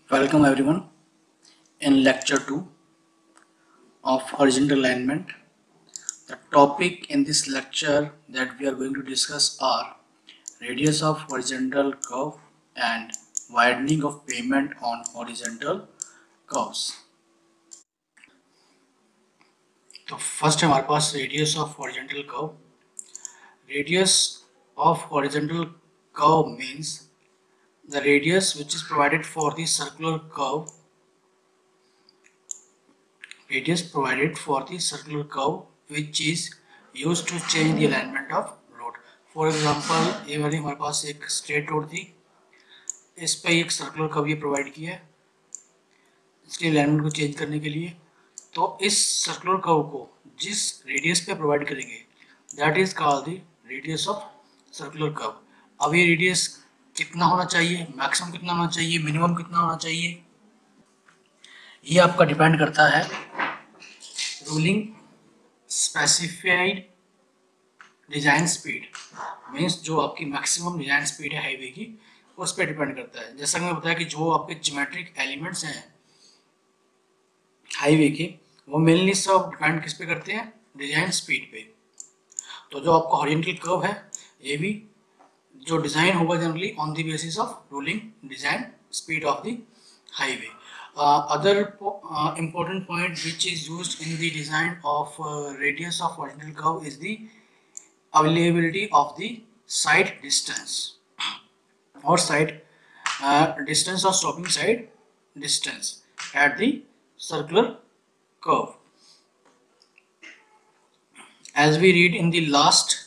Welcome everyone in lecture 2 of horizontal alignment. The topic in this lecture that we are going to discuss are radius of horizontal curve and widening of pavement on horizontal curves. तो first हमारे पास radius of horizontal curve. Radius of horizontal curve means the radius which is provided for the circular curve. Radius provided for the circular curve which is used to change the alignment of road. For example, ये वाली हमारे पास एक straight road थी, इस पे एक circular curve ये provide किया है इसके अलाइनमेंट को चेंज करने के लिए. तो इस सर्कुलर कर्व को जिस रेडियस पे प्रोवाइड करेंगे that is called the radius of circular curve. अब ये रेडियस कितना होना चाहिए, मैक्सिमम कितना होना चाहिए, मिनिमम कितना होना चाहिए, ये आपका डिपेंड करता है ruling specified design speed. Means जो आपकी मैक्सिमम डिजाइन स्पीड है हाईवे की उस पर डिपेंड करता है. जैसा कि मैंने बताया कि जो आपके ज्योमेट्रिक एलिमेंट्स हैं हाईवे के वो मेनली सब डिपेंड किस पे करते हैं, डिजाइन स्पीड पे. तो जो आपका हॉरिजॉन्टल कर्व है ये भी जो डिजाइन होगा generally on the basis of ruling design speed of the highway. Other important point which is used in the design of radius of horizontal curve is the availability of the side distance or side distance or stopping side distance at the circular curve. As we read in the last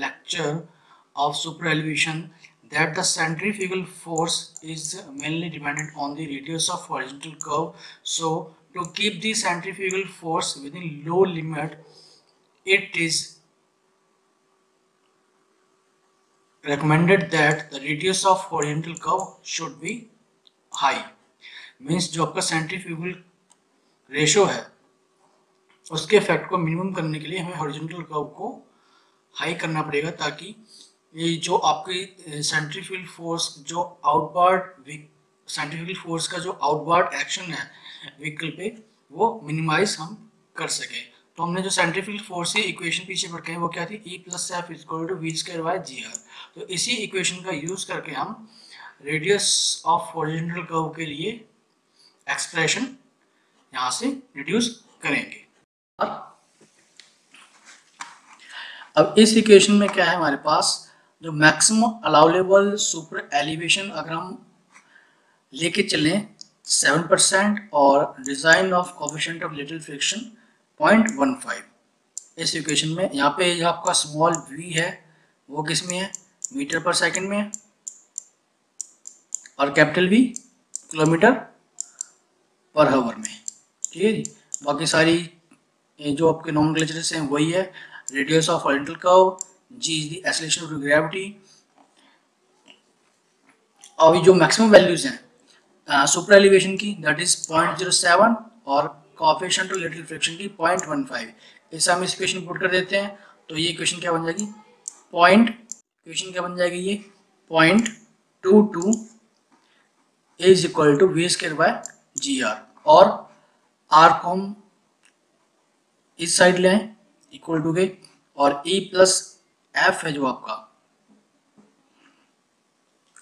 lecture of superelevation that the centrifugal force is mainly dependent on the radius of horizontal curve. So to keep the centrifugal force within low limit, it is recommended that the radius of horizontal curve should be high. Means जो आपका centrifugal ratio है उसके effect को minimum करने के लिए हमें horizontal curve को हाई करना पड़ेगा ताकि ये जो आपकी सेंट्रीफ्यूगल फोर्स जो आउटवर्ड सेंट्रीफ्यूगल फोर्स का जो आउटवर्ड एक्शन है व्हीकल पे वो मिनिमाइज हम कर सके. तो हमने जो सेंट्रीफ्यूगल फोर्स की इक्वेशन पीछे पढ़ के वो क्या थी, E + F = v²/gr. तो इसी इक्वेशन का यूज करके हम रेडियस ऑफ हॉरिजॉन्टल कर्व के लिए एक्सप्रेशन यहाँ से रिड्यूस करेंगे. अब इस इक्वेशन में क्या है हमारे पास, जो मैक्सिमम अलाउलेबल सुपर एलिवेशन अगर हम लेके चलें 7% और design of coefficient of little friction 0.15. इस इक्वेशन में यहाँ पे जो आपका स्मॉल v है वो किस में है, मीटर पर सेकंड में है, और capital V kilometre per our में. ठीक है जी. बाकी सारी जो आपके नॉमेनक्लेचर्स हैं वही है. Radius of horizontal curve, g is the acceleration due to gravity. और जो मैक्सिमम वैल्यूज हैं सुपर एलिवेशन की दैट इज 0.07 और कोएफिशिएंट ऑफ लिटिल फ्रिक्शन की 0.15. इसे हम इस इक्वेशन पुट कर देते हैं तो ये इक्वेशन क्या बन जाएगी, इक्वेशन क्या बन जाएगी, ये 0.22 इज इक्वल टू v²/gr. और r को हम इस साइड ले आए इक्वल टू के, और E + F है जो आपका,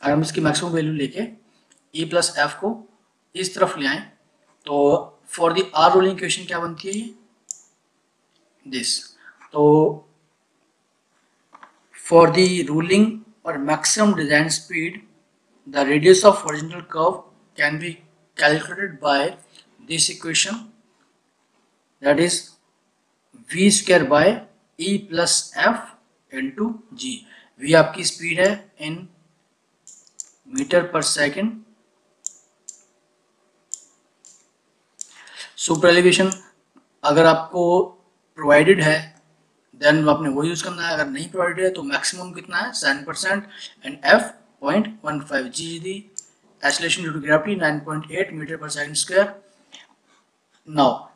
अगर हम इसकी मैक्सिमम वैल्यू लेके E + F को इस तरफ ले आए तो for the R ruling equation क्या बनती है ये दिस. तो फॉर द रूलिंग और maximum design speed the radius of horizontal curve can be calculated by this equation that is v²/E + F × g. v आपकी स्पीड है in metre per second. Super elevation अगर आपको provided है then आपने वो use करना है, अगर नहीं प्रोवाइडेड है तो मैक्सिमम कितना है 7% and f 0.15. g the acceleration due to gravity 9.8 metre per second square. Now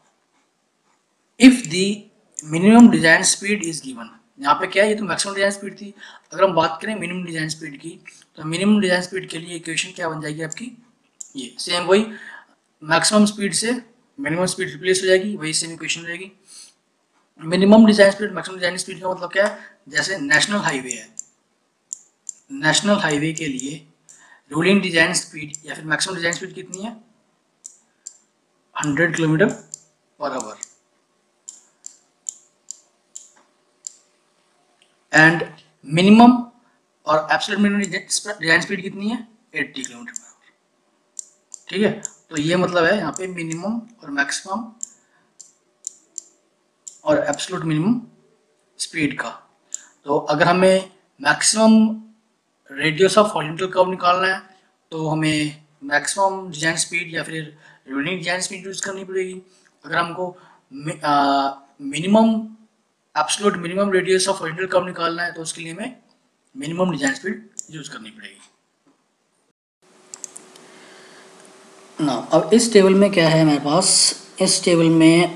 if the minimum design speed is given, यहाँ पे क्या है, ये तो मैक्सिमम डिजाइन स्पीड थी. अगर हम बात करें मिनिमम डिजाइन स्पीड की तो मिनिमम डिजाइन स्पीड के लिए इक्वेशन क्या बन जाएगी आपकी, ये सेम वही मैक्सिमम स्पीड से मिनिमम स्पीड रिप्लेस हो जाएगी, वही सेम इक्वेशन रहेगी। Minimum design speed maximum design speed का मतलब क्या है, जैसे नेशनल हाईवे है, नेशनल हाईवे के लिए रूलिंग डिजाइन स्पीड या फिर मैक्सिमम डिजाइन स्पीड कितनी है, 100 kilometre per hour, and minimum और एब्सोल्यूट मिनिमम डिजाइन स्पीड कितनी है, 80 किलोमीटर पर आवर। ठीक है, तो ये मतलब है यहाँ पे मिनिमम और मैक्सिमम और एब्सोल्यूट मिनिमम स्पीड का। तो अगर हमें maximum radius of horizontal curve निकालना है तो हमें मैक्सिमम डिजाइन स्पीड या फिर रूलिंग डिजाइन स्पीड यूज करनी पड़ेगी। अगर हमको minimum absolute minimum radius of horizontal curve निकालना है तो उसके लिए हमें मिनिमम डिजाइन स्पीड यूज करनी पड़ेगी। ना अब इस टेबल में क्या है हमारे पास, इस टेबल में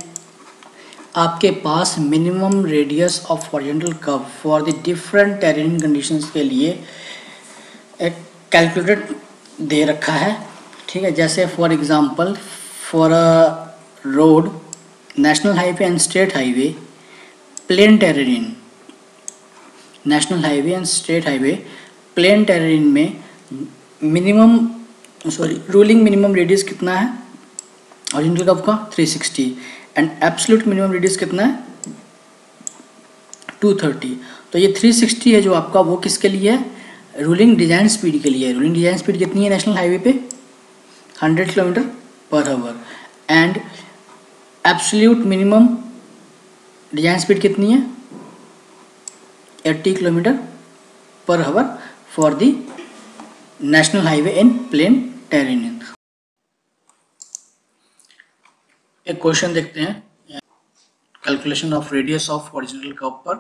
आपके पास minimum radius of horizontal curve for the different terrain conditions के लिए एक कैलकुलेटर दे रखा है। ठीक है, जैसे for example for a road, national highway and state highway, plain terrain, national highway and state highway plain terrain में मिनिमम रूलिंग मिनिमम रेडियस कितना है हॉरिजॉन्टल कर्व का, 360, एंड एब्सोल्यूट मिनिमम रेडियस कितना है, 230। तो ये 360 है जो आपका, वो किसके लिए है, रूलिंग डिजाइन स्पीड के लिए। रूलिंग डिजाइन स्पीड कितनी है नेशनल हाईवे पे, 100 kilometre per hour, and absolute minimum design speed कितनी है, 80 kilometre per hour for the national highway in plain terrain. एक क्वेश्चन देखते हैं, calculation of radius of horizontal curve पर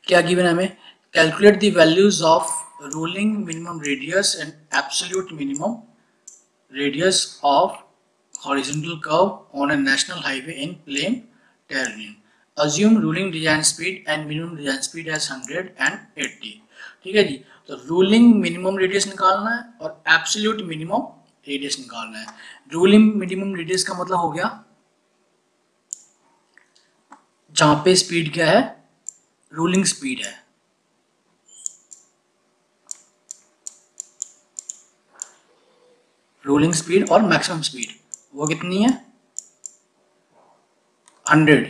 क्या गिवन है हमें, calculate the values of ruling minimum radius and absolute minimum radius of horizontal curve on a national highway in plain terrain. Assume ruling design speed and minimum design speed as 100 and 80. ठीक है जी, तो ruling minimum radius निकालना है और absolute minimum radius निकालना है। Ruling minimum radius का मतलब हो गया जहां पे स्पीड क्या है, रूलिंग स्पीड है, रूलिंग स्पीड और मैक्सिमम स्पीड वो कितनी है, 100,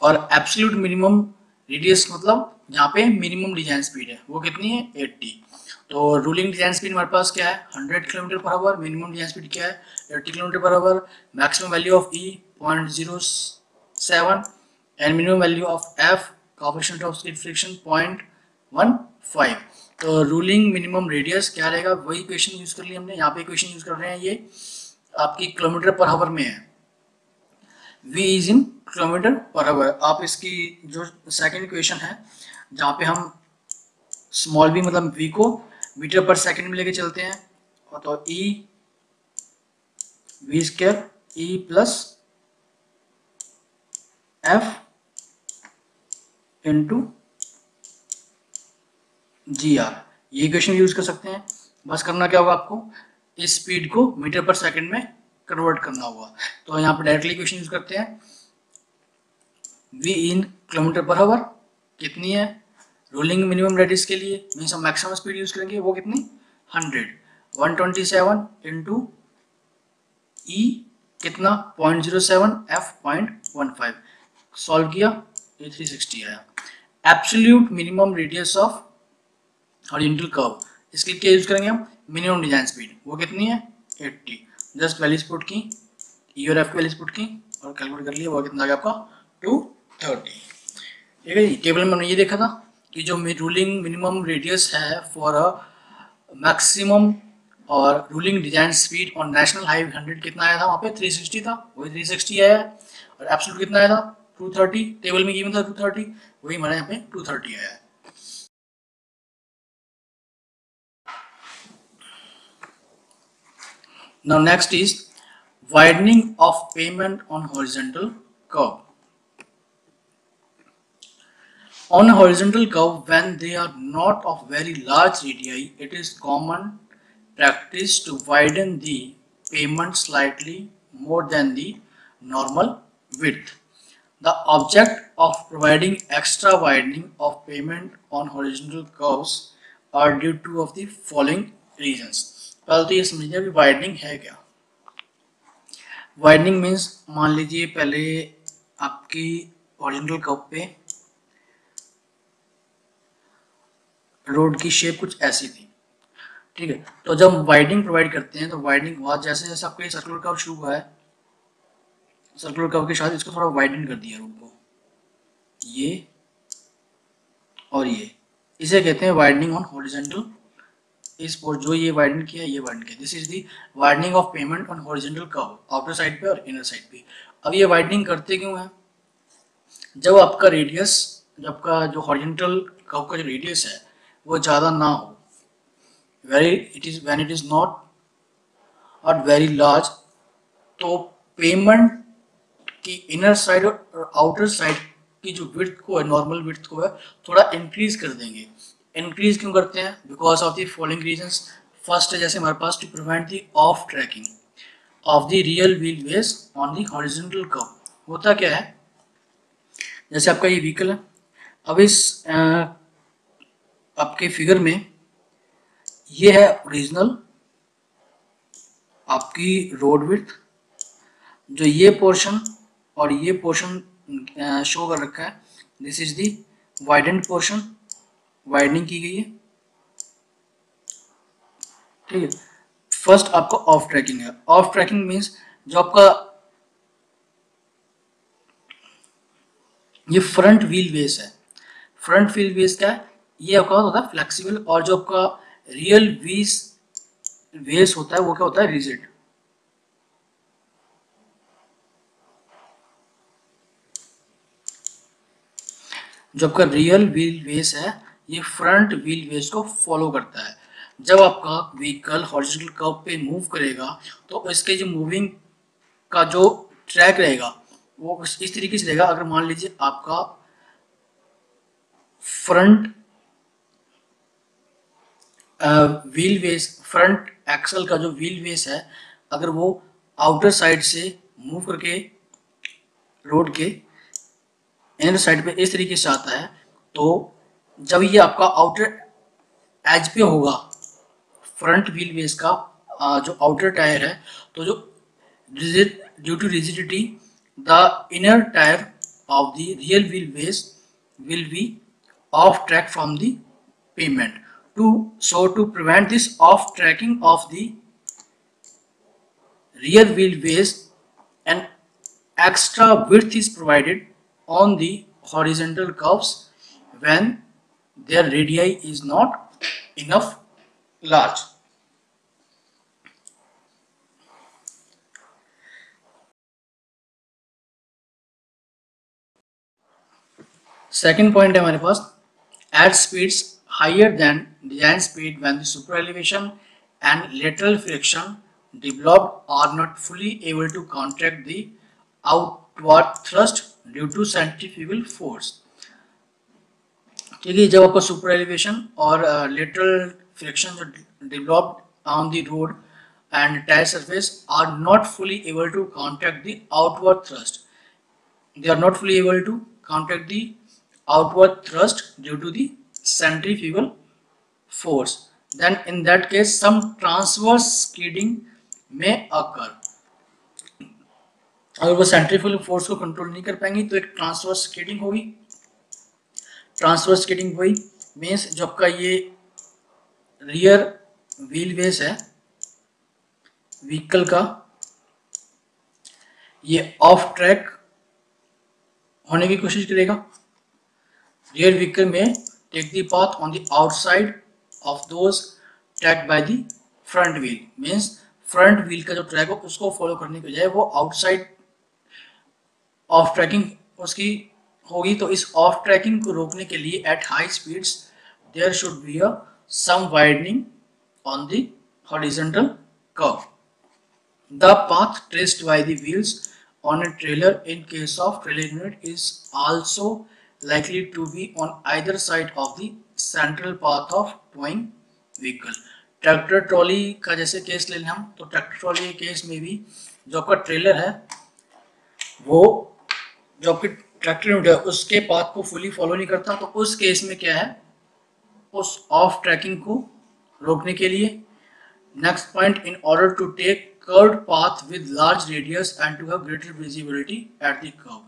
और एब्सोल्यूट मिनिमम रेडियस मतलब जहाँ पे मिनिमम डिजाइन स्पीड है वो कितनी है, 80। तो रूलिंग डिजाइन स्पीड हमारे पास क्या है, 100 kilometre per our, minimum design speed क्या है, 80 kilometre per our, maximum value of E 0.07 and minimum value of F coefficient of skid friction 0.15। तो रूलिंग मिनिमम रेडियस क्या रहेगा, वही इक्वेशन यूज कर ली हमने, यहाँ पे इक्वेशन यूज कर रहे हैं, ये आपकी किलोमीटर पर आवर में है, v is in kilometre per hour. आप इसकी जो सेकंड इक्वेशन है जहाँ पे हम स्मॉल v मतलब v को मीटर पर सेकंड में लेके चलते हैं, और तो e v square e plus f into G R, ये इक्वेशन यूज कर सकते हैं। बस करना क्या होगा आपको, इस स्पीड को मीटर पर सेकंड में कन्वर्ट करना होगा। तो यहाँ पर डायरेक्टली इक्वेशन यूज करते हैं, v in kilometre per our कितनी है, रूलिंग मिनिमम रेडियस के लिए मीन्स हम मैक्सिमम स्पीड यूज करेंगे, वो कितनी 100, 127 इंटू ई कितना 0.07 f 0.15, सॉल्व किया ये 360 आया। Absolute minimum radius of horizontal curve, इसके लिए क्या यूज करेंगे हम, मिनिमम डिजाइन स्पीड वो कितनी है 80, जस्ट वैल्यूज पुट की, ई और एफ की वैल्यूज पुट की और कैलकुलेट कर लिया, वो कितना आ गया आपका 230। ठीक है जी, टेबल में हमने ये देखा था कि जो रूलिंग मिनिमम रेडियस है फॉर अ मैक्सिमम और ruling design speed on national highway 100 कितना आया था, वहाँ पे 360 था, वही 360 आया, और एब्सोल्यूट कितना आया था 230, टेबल में गिवन था 230, वही हमारे यहाँ पे 230 आया है। Now next is widening of pavement on horizontal curve. On a horizontal curve, when they are not of very large radii, it is common practice to widen the pavement slightly more than the normal width. The object of providing extra widening of pavement on horizontal curves are due to of the following reasons. पहले तो ये समझिए कि widening है क्या. Widening means मान लीजिए पहले आपकी horizontal curve पे रोड की शेप कुछ ऐसी थी, ठीक है. तो जब वाइडनिंग प्रोवाइड करते हैं तो वाइडनिंग हुआ जैसे जैसे आपका सर्कुलर कर्व शुरू हुआ है, सर्कुलर कर्व के साथ इसको थोड़ा वाइडन कर दिया रोड को, ये और ये, इसे कहते हैं वाइडनिंग ऑन हॉरिजॉन्टल. इस पर जो ये वाइडन किया ये वाइडन किया, this is the widening of payment on horizontal curve, outer side पे और इनर साइड पे. अब ये वाइडनिंग करते क्यों है? जब आपका रेडियस, जब आपका जो हॉरिजॉन्टल कर्व का जो रेडियस है वो ज़्यादा ना हो, when it is not very large, तो पेमेंट की इनर साइड और आउटर साइड की जो विड्थ को है, नॉर्मल विड्थ को है, थोड़ा इंक्रीज कर देंगे. इंक्रीज क्यों करते हैं? Because of the following reasons. First है जैसे हमारे पास to prevent the of tracking of the real wheel base on the horizontal curve. होता क्या है, जैसे आपका ये व्हीकल है, अब इस आपके फिगर में ये है ओरिजिनल आपकी रोड विड्थ, जो ये पोर्शन और ये पोर्शन शो कर रखा है, this is the widened portion, widening की गई है, ठीक है. फर्स्ट आपका ऑफ ट्रैकिंग है. ऑफ ट्रैकिंग मींस जो आपका ये फ्रंट व्हील बेस है, फ्रंट व्हील बेस क्या है, ये आपका होता है फ्लेक्सिबल, और जो आपका रियल बेस होता है वो क्या होता है, रिजिड. जो आपका रियल व्हील बेस है ये फ्रंट व्हील बेस को फॉलो करता है. जब आपका व्हीकल हॉरिजॉन्टल कर्व पे मूव करेगा तो इसके जो मूविंग का जो ट्रैक रहेगा वो इस तरीके से रहेगा. अगर मान लीजिए आपका front wheel base, front axle का जो व्हील बेस है, अगर वो आउटर साइड से मूव करके रोड के इनर साइड पे इस तरीके से आता है, तो जब ये आपका आउटर एज पे होगा फ्रंट व्हील बेस का जो आउटर टायर है, तो जो due to rigidity the inner tyre of the real wheel base will be off track from the pavement. To prevent this off tracking of the rear wheel base, an extra width is provided on the horizontal curves when their radii is not enough large. Second point है हमारे पास, at speeds higher than design speed when the super elevation and lateral friction developed are not fully able to counteract the outward thrust due to centrifugal force. क्योंकि जब आपका super elevation और lateral friction जो developed on the road and tyre surface are not fully able to counteract the outward thrust, they are not fully able to counteract the outward thrust due to the centrifugal force, then in that case some transverse skidding may occur. अगर वो centrifugal force को control नहीं कर पाएंगी तो एक transverse skidding होगी. Transverse skidding हुई मीन्स जो आपका ये रियर व्हील बेस है व्हीकल का, ये ऑफ ट्रैक होने की कोशिश करेगा. रियर व्हीकल में take the path on the outside of those tracked by the front wheel, means front wheel का जो ट्रैक हो उसको फॉलो करने के बजाय वो आउटसाइड ऑफ ट्रैकिंग उसकी होगी. तो इस ऑफ ट्रैकिंग को रोकने के लिए at high speeds there should be a some widening on the horizontal curve. The path traced by the wheels on a trailer in case of trailer unit is also likely to be on either side of the central path of towing vehicle. Tractor trolley का जैसे case ले लें हम, तो tractor trolley के case में भी जो आपका ट्रेलर है वो जो आपकी ट्रैक्टर यूनिट है उसके पाथ को फुली फॉलो नहीं करता, तो उस केस में क्या है, उस ऑफ ट्रैकिंग को रोकने के लिए next point, in order to take curved path with large radius and to have greater visibility at the curve.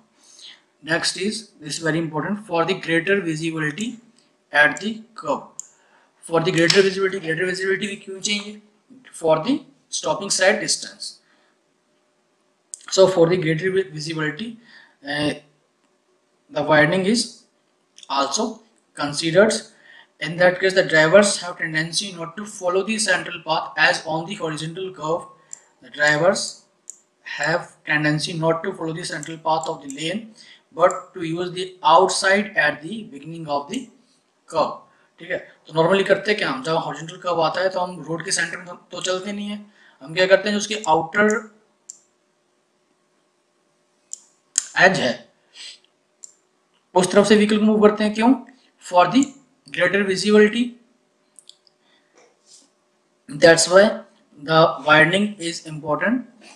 Next is, this is very important, for the greater visibility at the curve. For the greater visibility भी क्यों चाहिए? For the stopping side distance. So for the greater visibility, the widening is also considered. In that case, the drivers have tendency not to follow the central path, as on the horizontal curve the drivers have tendency not to follow the central path of the lane but to use the outside at the beginning of the curve. ठीक है, तो normally करते क्या हम, जब horizontal curve आता है तो हम रोड के सेंटर में तो चलते नहीं है, हम क्या करते हैं, जो उसकी आउटर एज है उस तरफ से व्हीकल को मूव करते हैं। क्यों? For the greater visibility. That's why the widening is important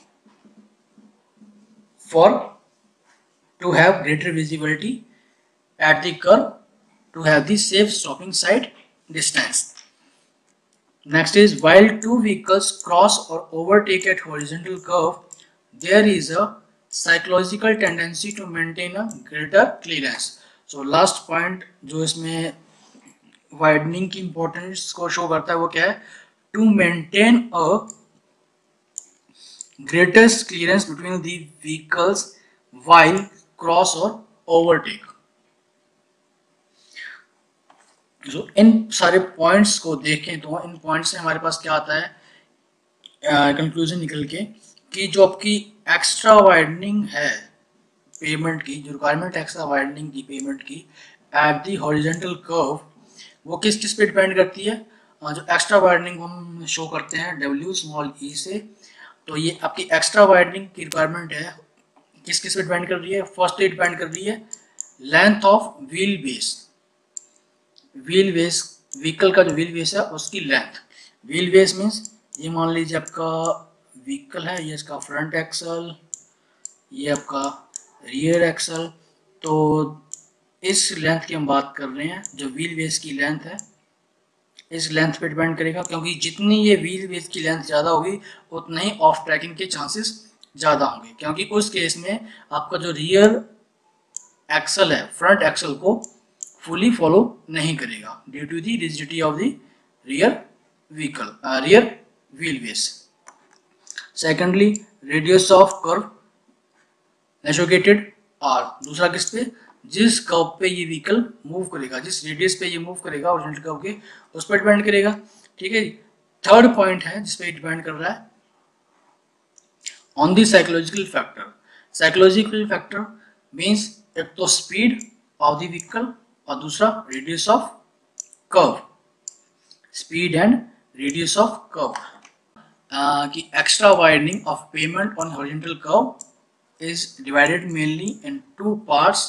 for to have greater visibility at the curve, to have the safe stopping side distance. Next is, while two vehicles cross or overtake at horizontal curve, there is a psychological tendency to maintain a greater clearance. So last point जो इसमें widening की importance को show करता है वो क्या है, to maintain a greatest clearance between the vehicles while cross और ओवरटेक। जो इन सारे पॉइंट्स को देखें तो इन पॉइंट्स से हमारे पास क्या आता है कंक्लूजन निकल के, कि जो आपकी एक्स्ट्रा वाइडनिंग है पेमेंट की, जो रिक्वायरमेंट एक्स्ट्रा वाइडनिंग की पेमेंट की एट द हॉरिजॉन्टल कर्व, वो किस किस पे डिपेंड करती है, जो एक्स्ट्रा वाइडनिंग हम शो करते हैं W स्मॉल e से, तो ये आपकी एक्स्ट्रा वाइडनिंग की रिक्वायरमेंट है किस किस पे डिपेंड कर रही है, फर्स्ट पे डिपेंड कर रही है length of wheel base, wheel base vehicle का जो व्हील बेस है उसकी लेंथ। व्हील बेस मीन्स ये मान लीजिए आपका व्हीकल है, ये इसका फ्रंट एक्सल, ये आपका रियर एक्सल, तो इस लेंथ की हम बात कर रहे हैं, जो व्हील बेस की लेंथ है इस लेंथ पे डिपेंड करेगा, क्योंकि जितनी ये व्हील बेस की लेंथ ज़्यादा होगी उतना ही ऑफ ट्रैकिंग के चांसेस ज़्यादा होंगे, क्योंकि उस केस में आपका जो रियर एक्सल है फ्रंट एक्सल को फुली फॉलो नहीं करेगा due to the rigidity of the rear vehicle rear wheel base. Secondly, radius of curve negotiated are, दूसरा किस पे, जिस कर्व पे ये व्हीकल मूव करेगा, जिस रेडियस पे ये मूव करेगा हॉरिजॉन्टल कर्व के, उस पर डिपेंड करेगा। ठीक है, थर्ड पॉइंट है जिस पे डिपेंड कर रहा है on the psychological factor. Psychological factor means एक तो स्पीड ऑफ द व्हीकल और दूसरा radius of curve, speed and radius of curve. कि extra widening of payment on horizontal curve is divided mainly in two parts,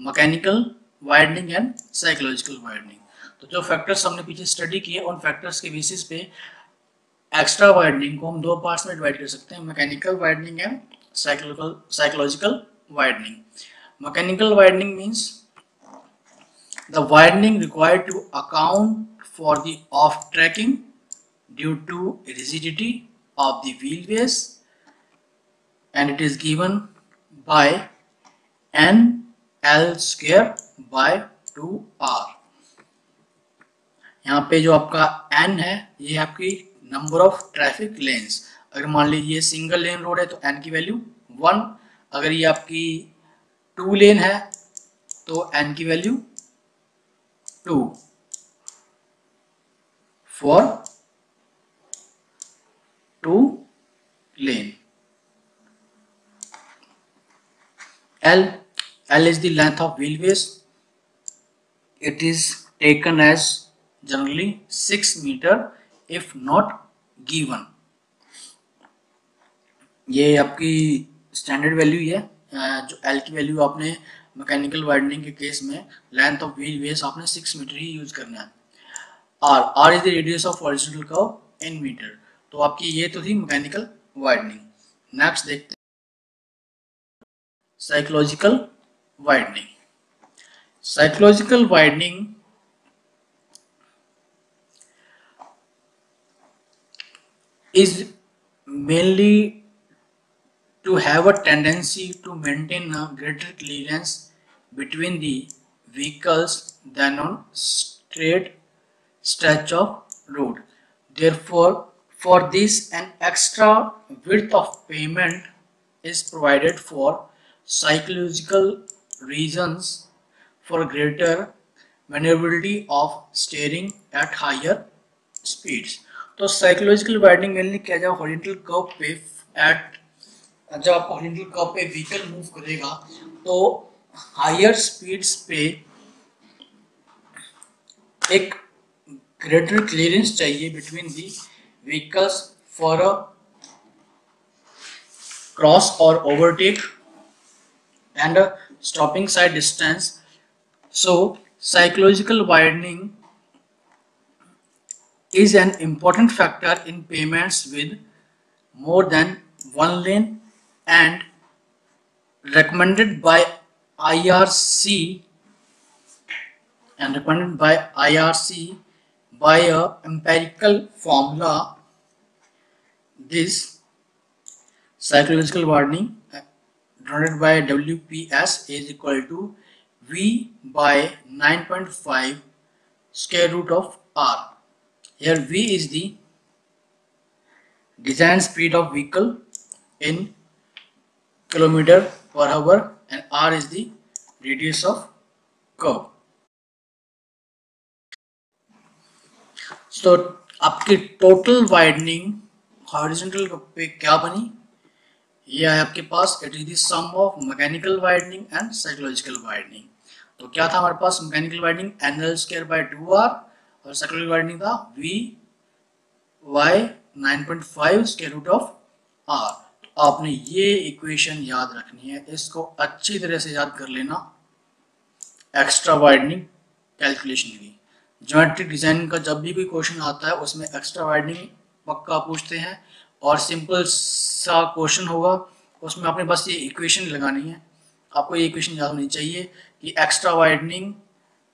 mechanical widening and psychological widening. तो जो factors हमने पीछे study किए उन factors के बेसिस पे एक्स्ट्रा वाइडनिंग को हम दो पार्ट्स में डिवाइड कर सकते हैं, mechanical widening and psychological widening. Mechanical widening means the widening required to account for the of tracking due to rigidity of the wheel base, and it is given by n l square by 2r। यहाँ पे जो आपका n है ये आपकी number of traffic lens, अगर मान लीजिए सिंगल लेन रोड है तो n की वैल्यू 1, अगर ये आपकी 2 लेन है तो n की value 2 for 2 lane. L is the length of wheelbase. It is taken as generally 6 meter if not given. ये आपकी स्टैंडर्ड वैल्यू है, जो L की वैल्यू आपने मैकेनिकल वाइडनिंग के केस में लेंथ ऑफ व्हील बेस आपने 6 मीटर ही यूज करना है। R is the radius of horizontal curve in meter। तो आपकी ये तो थी मैकेनिकल वाइडनिंग। नेक्स्ट देखते हैं psychological widening. Psychological widening is mainly to have a tendency to maintain a greater clearance between the vehicles than on straight stretch of road. Therefore, for this an extra width of pavement is provided for psychological reasons, for greater maneuverability of steering at higher speeds। तो psychological widening mainly क्या जाए horizontal curve पे at जब आप horizontal curve पे vehicle move करेगा तो higher speeds पे एक ग्रेटर क्लियरेंस चाहिए between the vehicles for a cross और overtake and a stopping side distance. So psychological widening is an important factor in pavements with more than one lane and recommended by IRC by a empirical formula. This psychological widening denoted by WPS is equal to V by 9.5 square root of R. Here V is the design speed of vehicle in kilometer per hour and R is the radius of curve। So आपकी total widening horizontal पे क्या बनी, ये है आपके पास it is the sum of mechanical widening and psychological widening. तो क्या था हमारे पास mechanical widening NL square by 2R और साइकोलॉजिकल वाइडनिंग था V y 9.5 square root of R। तो आपने ये इक्वेशन याद रखनी है, इसको अच्छी तरह से याद कर लेना एक्स्ट्रा वाइडनिंग कैलकुलेशन की। ज्योमेट्रिक डिजाइनिंग का जब भी कोई क्वेश्चन आता है उसमें एक्स्ट्रा वाइडनिंग पक्का पूछते हैं और सिंपल सा क्वेश्चन होगा उसमें आपने बस ये इक्वेशन लगानी है। आपको ये इक्वेशन याद होनी चाहिए कि एक्स्ट्रा वाइडनिंग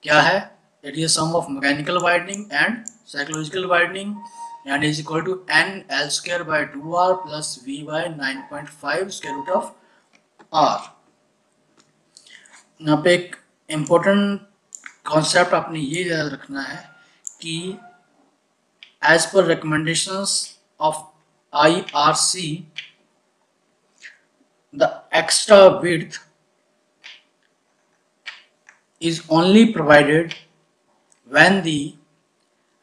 क्या है, it is sum of mechanical widening and psychological widening and is equal to NL square by 2R plus V by 9.5 square root of R। यहाँ पे एक इम्पोर्टेंट कॉन्सेप्ट आपने ये याद रखना है कि as per recommendations of IRC the extra width is only provided when the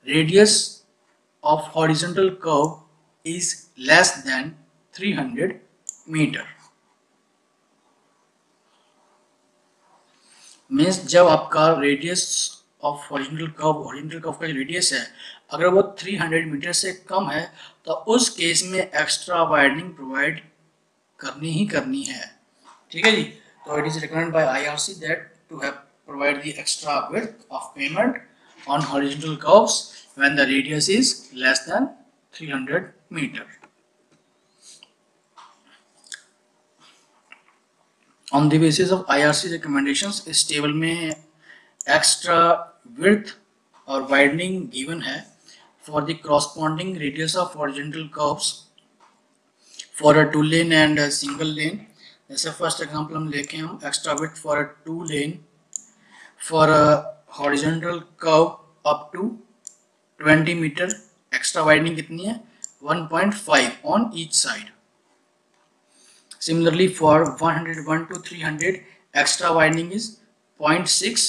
radius of horizontal curve is less than 300 meter। Means जब आपका रेडियस ऑफ हॉरिजॉन्टल कर्व का रेडियस है अगर वो 300 मीटर से कम है तो उस केस में एक्स्ट्रा वाइडनिंग प्रोवाइड करनी ही करनी है। ठीक है जी। तो it is recommended by IRC that to have provide the extra width of pavement on horizontal curves when the radius is less than 300 meter। On the basis of IRC recommendations इस table में extra width और widening given है for the corresponding radius of horizontal curves for a 2 lane and a single lane। जैसे first example हम लेके हम extra width for a 2 lane for a horizontal curve up to 20 meter, extra widening कितनी है 1.5 on each side। Similarly for 101 to 300 extra widening is 0.6।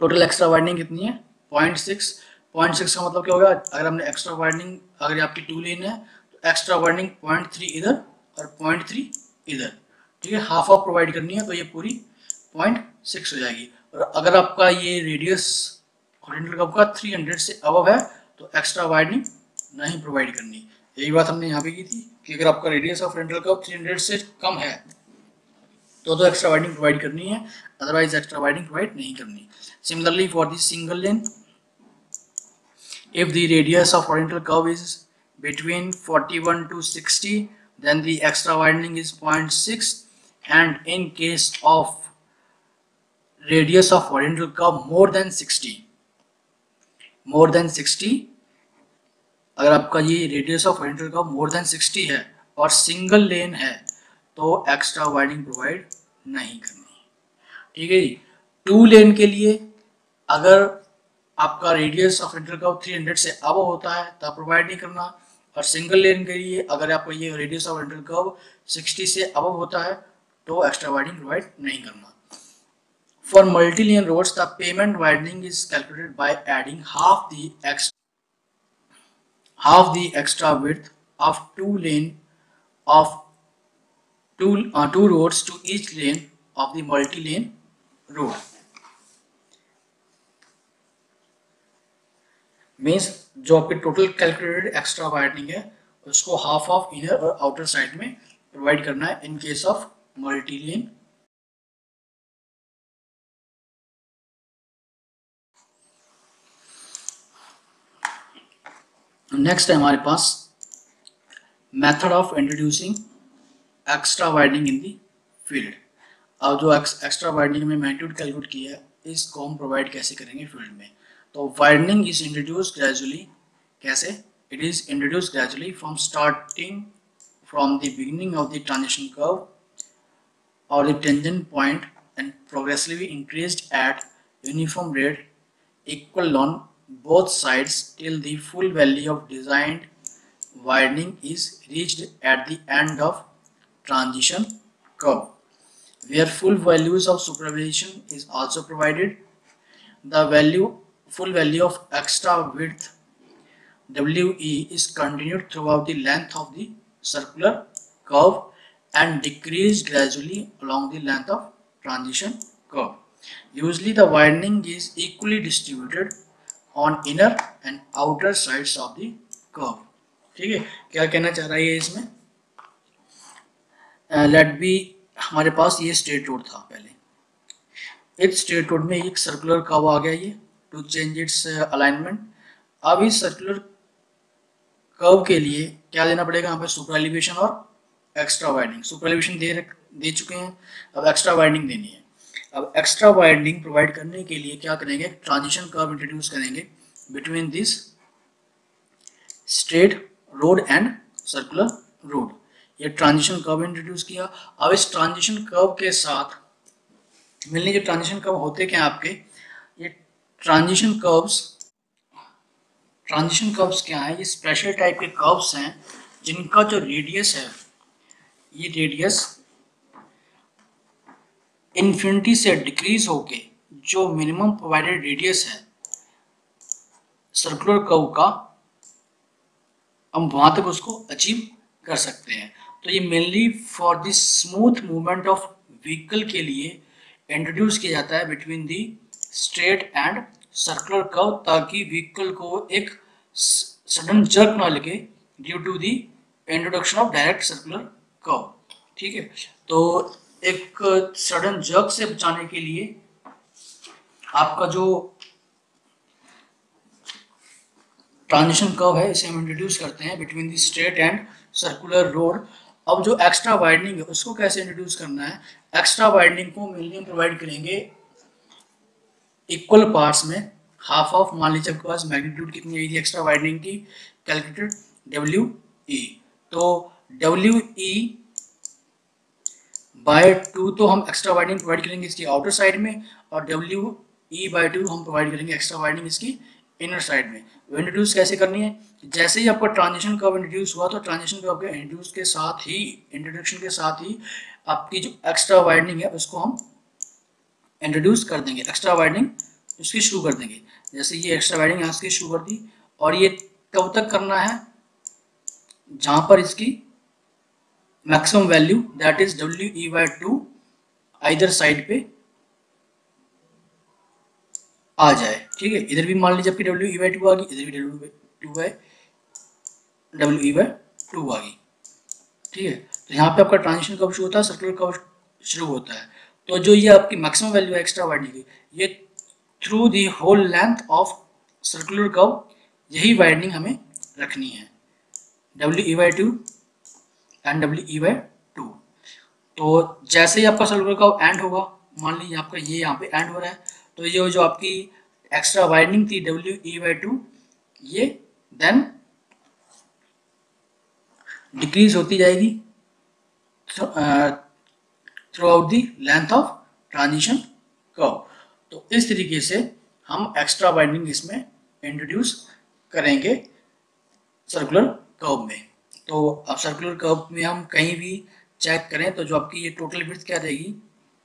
Total extra widening कितनी है 0.6। 0.6 का मतलब क्या होगा, अगर हमने एक्स्ट्रा वाइडनिंग अगर आपकी 2 लेन है तो एक्स्ट्रा वाइडनिंग 0.3 इधर और 0.3 इधर। ठीक है, हाफ ऑफ प्रोवाइड करनी है तो ये पूरी 0.6 हो जाएगी। और अगर आपका ये रेडियस हॉरिजॉन्टल कर्व का 300 से अबव है तो एक्स्ट्रा वाइडनिंग नहीं प्रोवाइड करनी। यही बात हमने यहाँ पे की थी कि अगर आपका रेडियस ऑफ हॉरिजॉन्टल कर्व 300 से कम है तो एक्स्ट्रा वाइडनिंग प्रोवाइड करनी है, अदरवाइज एक्स्ट्रा वाइडनिंग प्रोवाइड नहीं करनी। Similarly for the single lane If the radius of horizontal curve is between 41 to 60, then the extra widening is 0.6, and in case of radius of horizontal curve more than 60, अगर आपका ये radius of horizontal curve more than 60 है और single lane है तो extra widening provide नहीं करनी। ठीक है जी। टू लेन के लिए अगर आपका रेडियस ऑफ होरिजेंटल कर्व 300 से अब होता है तब प्रोवाइड नहीं करना, और सिंगल लेन के लिए अगर आपका ये रेडियस ऑफ होरिजेंटल कर्व 60 से अब होता है तो एक्स्ट्रा वाइडनिंग प्रोवाइड नहीं करना। For multi-lane roads, the pavement widening is calculated by adding half the extra width of two roads to each lane of the multi-lane road. Means जो आपकी total calculated extra widening है उसको half of inner और outer side में provide करना है in case of multi lane. Next है हमारे पास method of introducing extra widening in the field. अब जो एक्स्ट्रा वाइडनिंग में मैग्नीट्यूड कैलकुलेट किया है इसको हम प्रोवाइड कैसे करेंगे फील्ड में। तो वाइडनिंग इज इंट्रोड्यूस ग्रेजुअली, कैसे? It is introduce gradually from the beginning of the transition curve or the tangent point and progressively increased at uniform rate equal on both sides till the full value of designed widening is reached at the end of transition curve, where full values of superposition is also provided. The full value of extra width WE is continued throughout the length of the circular curve and decreased gradually along the length of transition curve. Usually the widening is equally distributed on inner and outer sides of the curve. ठीक है, क्या कहना चाह रहा है इसमें? Late B, हमारे पास ये स्ट्रेट रोड था पहले, इस स्ट्रेट रोड में एक सर्कुलर कर्व आ गया ये टू चेंज इट्स अलाइनमेंट। अब इस सर्कुलर कर्व के लिए क्या देना पड़ेगा? यहाँ पे सुपर एलिवेशन और एक्स्ट्रा वाइडनिंग। सुपर एलिवेशन दे चुके हैं, अब एक्स्ट्रा वाइडनिंग देनी है। अब एक्स्ट्रा वाइडनिंग प्रोवाइड करने के लिए क्या करेंगे? ट्रांजिशन कर्व इंट्रोड्यूस करेंगे between this straight road and circular road. ये ट्रांजिशन कर्व इंट्रोड्यूस किया। अब इस ट्रांजिशन कर्व के साथ मिलने जो ट्रांजिशन कर्व होते क्या आपके, ये ट्रांजिशन कर्व्स क्या है? ये स्पेशल टाइप के कर्व्स हैं जिनका जो रेडियस है, ये रेडियस इन्फिनिटी से डिक्रीज होके जो मिनिमम प्रोवाइडेड रेडियस है सर्कुलर कर्व का, हम वहां तक उसको अचीव कर सकते हैं। तो ये mainly for the smooth movement of vehicle के लिए इंट्रोड्यूस किया जाता है between the straight and circular curve, ताकि व्हीकल को एक सडन जर्क ना लगे due to the introduction of direct circular curve. ठीक है, तो एक सडन जर्क से बचाने के लिए आपका जो ट्रांजिशन कर्व है इसे हम इंट्रोड्यूस करते हैं between the straight and circular road. अब जो एक्स्ट्रा वाइडनिंग है उसको कैसे इंट्रोड्यूस करना है? एक्स्ट्रा वाइडनिंग को मेनली हम प्रोवाइड करेंगे इक्वल पार्ट्स में, हाफ ऑफ, मान लीजिए आपके पास मैग्नीट्यूड कितनी आई थी एक्स्ट्रा वाइडनिंग की, कैलकुलेटेड WE। तो WE बाय 2 तो हम एक्स्ट्रा वाइडनिंग प्रोवाइड करेंगे इसकी आउटर साइड में, और WE बाय 2 हम प्रोवाइड करेंगे एक्स्ट्रा वाइडनिंग इसकी इनर साइड में। वो इंट्रोड्यूस कैसे करनी है? जैसे ही आपका ट्रांजिशन कर्व इंट्रोड्यूस हुआ तो ट्रांजिशन कर्व के इंट्रोडक्शन के साथ ही आपकी जो एक्स्ट्रा वाइडनिंग है उसको हम इंट्रोड्यूस कर देंगे, एक्स्ट्रा वाइडनिंग उसकी शुरू कर देंगे। जैसे ये एक्स्ट्रा वाइडनिंग यहाँ से शुरू कर दी, और ये कब तक करना है? जहां पर इसकी maximum value that is WE by 2 either side पे आ जाए। ठीक है, इधर भी मान लीजिए आपकी WE बाय 2 आ गई, इधर भी WE बाय 2 आ गई। ठीक है, तो यहाँ पे आपका ट्रांजिशन कब शुरू होता है? सर्कुलर कब शुरू होता है? तो जो ये आपकी मैक्सिमम वैल्यू है एक्स्ट्रा वाइडनिंग की, ये through the whole length of circular curve यही वाइडनिंग हमें रखनी है, WE/2 एंड WE/2। तो जैसे ही आपका सर्कुलर कर्व एंड होगा, मान लीजिए आपका ये यहाँ पे एंड हो रहा है, तो ये जो आपकी एक्स्ट्रा वाइडनिंग थी WE/2, ये देन डिक्रीज होती जाएगी through out the length of transition curve. तो इस तरीके से हम एक्स्ट्रा वाइडनिंग इसमें इंट्रोड्यूस करेंगे सर्कुलर कर्व में। तो अब सर्कुलर कर्व में हम कहीं भी चेक करें तो जो आपकी ये टोटल विड्थ क्या रहेगी,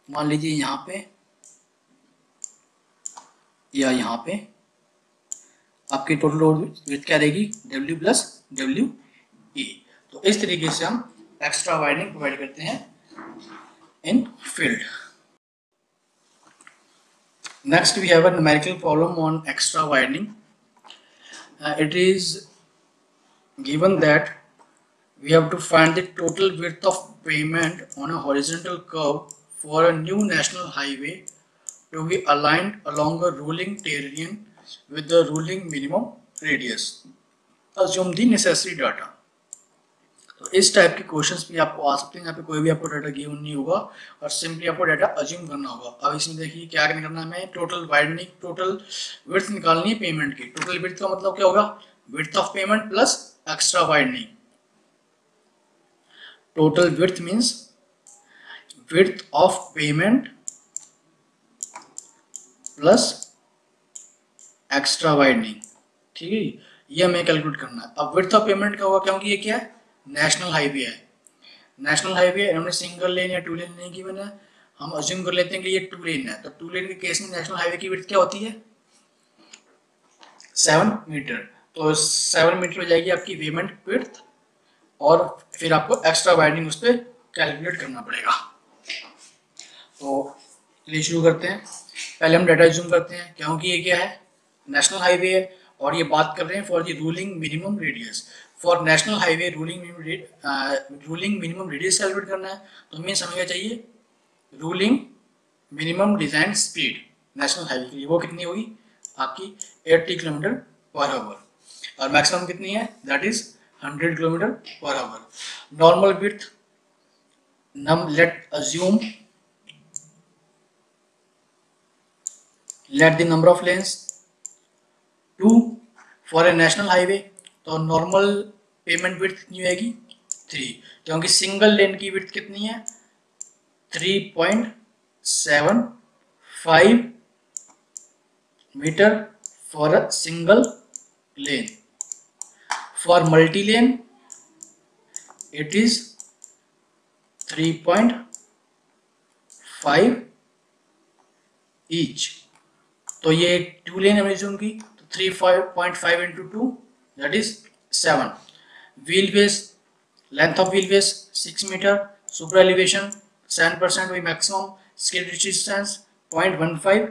मान लीजिए यहाँ पे या यहाँ पे आपकी टोटल विड्थ क्या रहेगी, W + WE। तो इस तरीके से हम एक्स्ट्रा वाइडनिंग प्रोवाइड करते हैं इन field. Next we have a numerical problem on extra widening. It is given that we have to find the total width of pavement on a horizontal curve for a new national highway to be aligned along a ruling terrain with the ruling minimum radius. Assume the necessary data. तो इस type के questions भी आपको आ सकते हैं, यहाँ पे कोई भी आपको डाटा गिवन नहीं होगा और सिंपली आपको डाटा अज्यूम करना होगा। अब इसमें देखिए क्या करना है, हमें टोटल वाइडनिंग, टोटल विड्थ निकालनी है पेमेंट की। टोटल विड्थ का मतलब क्या होगा, width of pavement plus extra widening. Total width means width of pavement plus extra widening, ठीक है, ये हमें कैलकुलेट करना है। अब विड्थ ऑफ पेमेंट का होगा क्योंकि ये क्या है, नेशनल हाईवे है। नेशनल हाईवे हमने सिंगल लेन या टू लेन नहीं की मैंने, हम अज्यूम कर लेते हैं कि ये टू लेन है। तो टू लेन के केस में नेशनल हाईवे की विड्थ क्या होती है, 7 मीटर। तो 7 मीटर हो जाएगी आपकी पेमेंट विड्थ, और फिर आपको एक्स्ट्रा वाइडनिंग उस पर कैलकुलेट करना पड़ेगा। तो चलिए शुरू करते हैं। पहले हम डाटा अज्यूम करते हैं, क्योंकि ये क्या है, नेशनल हाईवे है और ये बात कर रहे हैं for the ruling minimum radius. For national highway ruling minimum radius calculate करना है, तो मीन्स हमें क्या चाहिए, ruling minimum design speed national highway के लिए वो कितनी होगी आपकी 80 किलोमीटर पर आवर, और मैक्सिमम कितनी है, that is 100 kilometre per our. Normal width late assume, let the number of lens 2 for a national highway. तो नॉर्मल पेमेंट विड्थ कितनी होगी, 3, क्योंकि सिंगल लेन की विड्थ कितनी है, 3.75 metre for a single lane. For multi lane it is 3.5 each. तो ये two lane हमें जूम की, तो 3.5 into 2 that is 7। Wheel base, length of wheel base 6 metre, super elevation 7% वही मैक्सिमम, स्किड डिस्टेंस 0.15।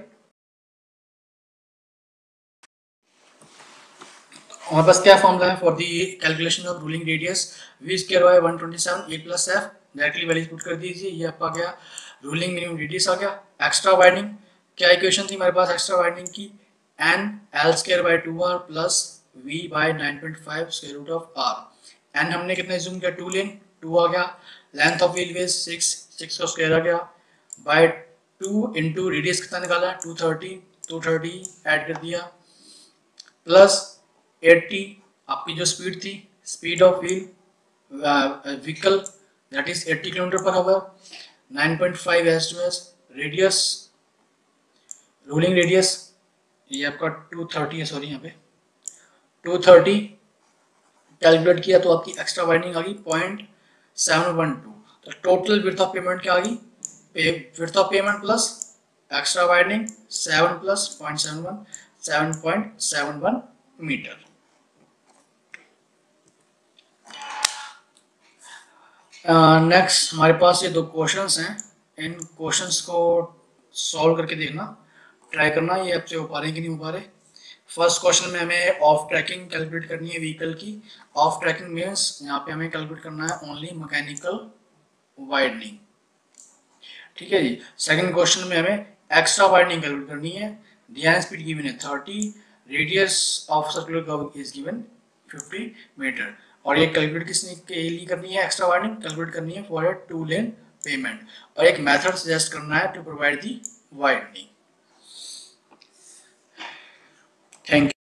हमारे पास क्या फॉर्मूला है for the calculation of ruling radius, v square by 127 8 + f, directly value put कर दीजिए, ये आपका गया रूलिंग मिनिमम रेडियस आ गया। एक्स्ट्रा वाइडनिंग, क्या इक्वेशन थी हमारे पास एक्स्ट्रा वाइडनिंग की, n L²/2r plus v by 9.5 square root of r। n हमने कितना जूम किया, 2 लेन, 2 आ गया, लेंथ ऑफ व्हील बेस 6 का स्क्वायर आ गया, बाय 2 इंटू रेडियस कितना निकाला, 230 ऐड कर दिया, प्लस 80 आपकी जो स्पीड थी, speed of vehicle that is 80 kilometre per our, 9.5 S2S, radius ruling radius ये आपका 230 है, सॉरी यहाँ पे 230 कैलकुलेट किया तो आपकी एक्स्ट्रा वाइडनिंग आ गई 0.712। तो टोटल विड्थ ऑफ पेमेंट क्या आ गई, width of pavement plus extra widening 7 + 0.71 7.71 metre. Next हमारे पास ये 2 क्वेश्चंस हैं, इन क्वेश्चंस को सॉल्व करके देखना, ट्राई करना ये आपसे हो पा रहे हैं कि नहीं हो पा रहे। फर्स्ट क्वेश्चन में हमें ऑफ ट्रैकिंग कैलकुलेट करनी है व्हीकल की। ऑफ ट्रैकिंग मीन्स यहाँ पे हमें कैलकुलेट करना है ओनली मैकेनिकल वाइडनिंग, ठीक है जी। सेकंड क्वेश्चन में हमें एक्स्ट्रा वाइडनिंग कैलकुलेट करनी है। ध्यान स्पीड गिवन है 30, radius of circular curve is given 50 metre. और ये कैलकुलेट किसने के लिए करनी है, एक्स्ट्रा वाइडनिंग कैलकुलेट करनी है फॉर अ 2 लेन पेमेंट, और एक मेथड सजेस्ट करना है to provide the widening. Thank you.